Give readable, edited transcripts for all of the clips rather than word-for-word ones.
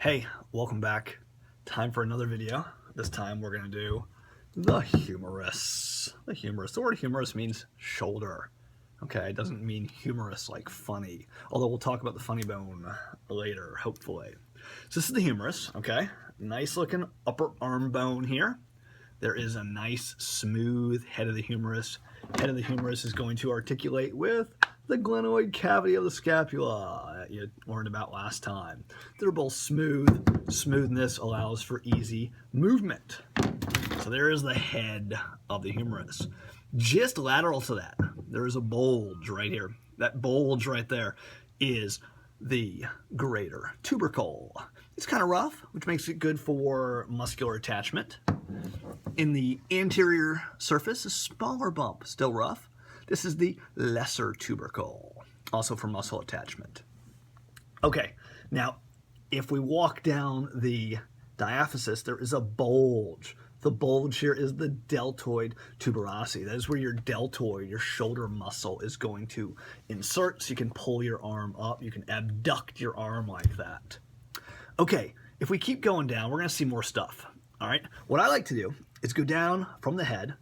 Hey, welcome back. Time for another video. This time we're going to do the humerus. The humerus. The word humerus means shoulder. Okay, it doesn't mean humorous like funny. Although we'll talk about the funny bone later, hopefully. So this is the humerus, okay? Nice looking upper arm bone here. There is a nice smooth head of the humerus. Head of the humerus is going to articulate with the glenoid cavity of the scapula that you learned about last time. They're both smooth. Smoothness allows for easy movement. So there is the head of the humerus. Just lateral to that, there is a bulge right here. That bulge right there is the greater tubercle. It's kind of rough, which makes it good for muscular attachment. In the anterior surface, a smaller bump, still rough. This is the lesser tubercle, also for muscle attachment. Okay, now if we walk down the diaphysis, there is a bulge. The bulge here is the deltoid tuberosity. That is where your deltoid, your shoulder muscle, is going to insert, so you can pull your arm up. You can abduct your arm like that. Okay, if we keep going down, we're going to see more stuff. All right, what I like to do is go down from the head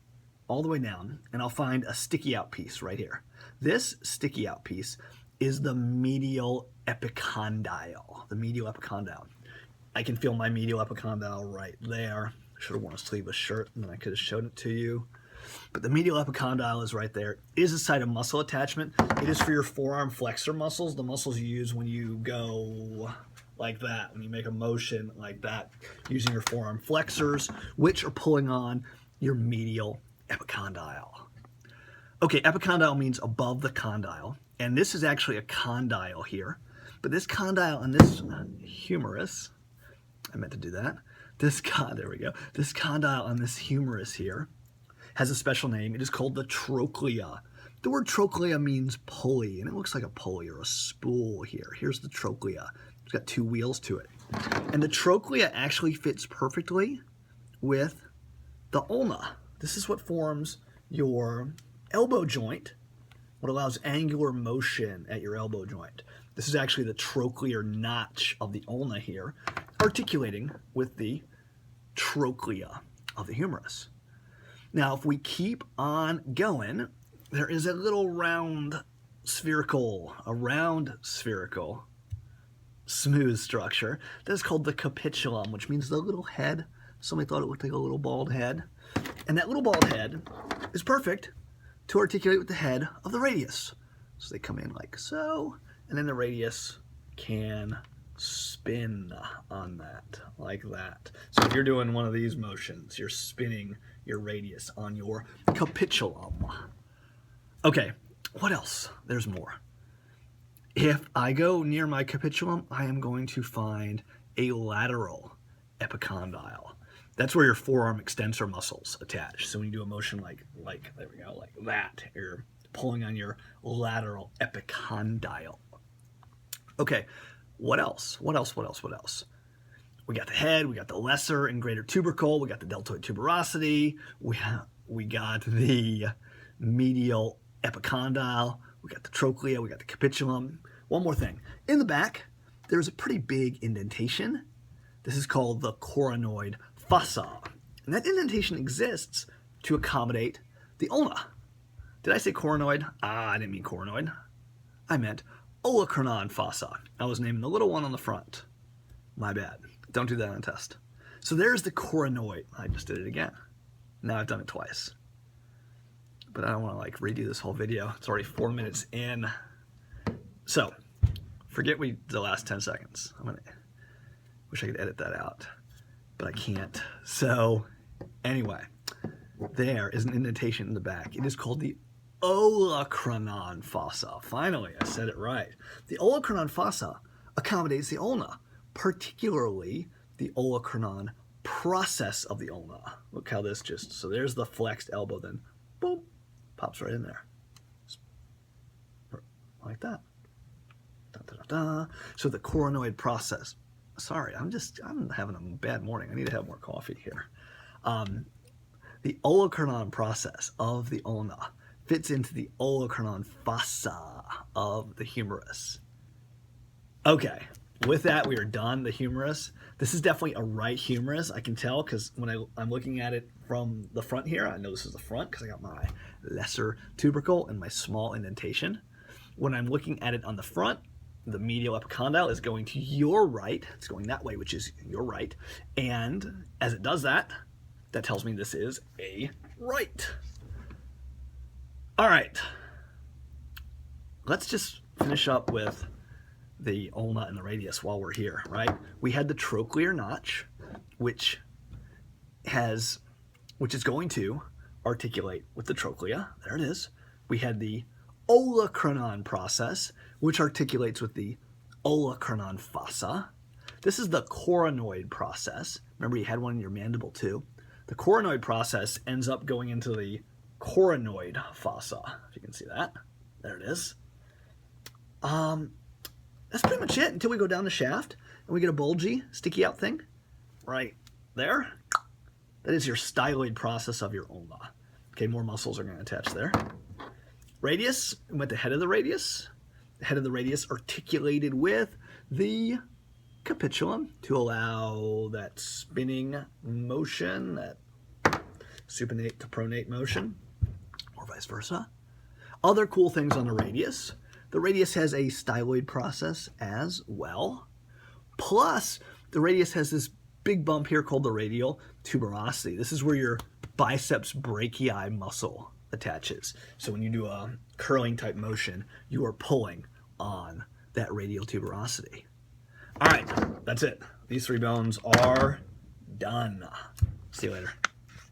all the way down, and I'll find a sticky out piece right here. This sticky out piece is the medial epicondyle. The medial epicondyle. I can feel my medial epicondyle right there. I should have worn a sleeveless shirt, and then I could have shown it to you. But the medial epicondyle is right there. It is a site of muscle attachment. It is for your forearm flexor muscles, the muscles you use when you go like that, when you make a motion like that, using your forearm flexors, which are pulling on your medial epicondyle. Okay, epicondyle means above the condyle, and this is actually a condyle here. But this condyle and this humerus, I meant to do that. There we go. This condyle on this humerus here has a special name. It is called the trochlea. The word trochlea means pulley, and it looks like a pulley or a spool here. Here's the trochlea. It's got two wheels to it. And the trochlea actually fits perfectly with the ulna. This is what forms your elbow joint, what allows angular motion at your elbow joint. This is actually the trochlear notch of the ulna here, articulating with the trochlea of the humerus. Now, if we keep on going, there is a little round spherical, smooth structure that is called the capitulum, which means the little head. Somebody thought it looked like a little bald head. And that little bald head is perfect to articulate with the head of the radius. So they come in like so, and then the radius can spin on that, like that. So if you're doing one of these motions, you're spinning your radius on your capitulum. Okay, what else? There's more. If I go near my capitulum, I am going to find a lateral epicondyle. That's where your forearm extensor muscles attach. So when you do a motion like there we go, like that, you're pulling on your lateral epicondyle. Okay, what else? What else? We got the head, we got the lesser and greater tubercle, we got the deltoid tuberosity, we got the medial epicondyle, we got the trochlea, we got the capitulum. One more thing. In the back, there's a pretty big indentation. This is called the coronoid fossa. And that indentation exists to accommodate the ulna. Did I say coronoid? I didn't mean coronoid. I meant olecranon fossa. I was naming the little one on the front. My bad. Don't do that on a test. So there's the coronoid. I just did it again. Now I've done it twice. But I don't want to like redo this whole video. It's already 4 minutes in. So forget the last 10 seconds. Wish I could edit that out, but I can't. So anyway, there is an indentation in the back. It is called the olecranon fossa. Finally, I said it right. The olecranon fossa accommodates the ulna, particularly the olecranon process of the ulna. Look how this so there's the flexed elbow, then boom, pops right in there. Like that. Da, da, da, da. So the coronoid process. Sorry, I'm having a bad morning. I need to have more coffee here. The olecranon process of the ulna fits into the olecranon fossa of the humerus. Okay, with that, we are done. The humerus. This is definitely a right humerus. I can tell because when I'm looking at it from the front here, I know this is the front because I got my lesser tubercle and my small indentation. When I'm looking at it on the front, the medial epicondyle is going to your right. It's going that way, which is your right. And as it does that, that tells me this is a right. All right. Let's just finish up with the ulna and the radius while we're here, right? We had the trochlear notch, which is going to articulate with the trochlea. There it is. We had the olecranon process, which articulates with the olecranon fossa. This is the coronoid process. Remember, you had one in your mandible too. The coronoid process ends up going into the coronoid fossa, if you can see that. There it is. That's pretty much it until we go down the shaft and we get a bulgy, sticky out thing right there. That is your styloid process of your ulna. Okay, more muscles are going to attach there. Radius, we went the head of the radius. The head of the radius articulated with the capitulum to allow that spinning motion, that supinate to pronate motion, or vice versa. Other cool things on the radius. The radius has a styloid process as well. Plus, the radius has this big bump here called the radial tuberosity. This is where your biceps brachii muscle attaches. So when you do a curling type motion, you are pulling on that radial tuberosity. All right, that's it. These 3 bones are done. See you later.